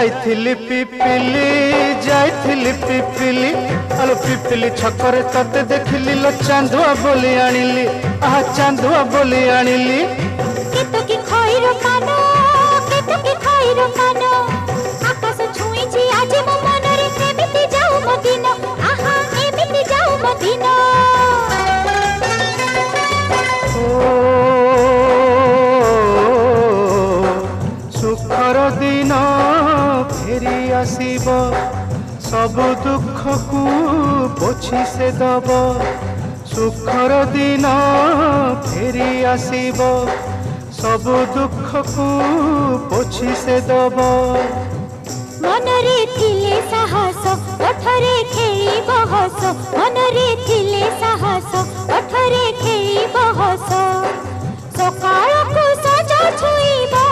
जाइथिली पिपिली जाइथिली पिपिली आलो पिपिली छकरे तते देखिली लो चांदुआ बोली आनिली आहा चांदुआ बोली आनिली केतो की खइरो कानो केतो की खइरो कानो आकाश छुईची आज मो मनरे एमिति जाऊ मो दिन आहा एमिति जाऊ मो दिन सुखर दिन फेरी आसीब सब दुख को पोछि से दब सुखर दिन फेरी आसीब सब दुख को पोछि से दब मनरे थिले साहस ओठरे खेई बहस मनरे थिले साहस ओठरे खेई बहस सकाळ को सजा छुईबा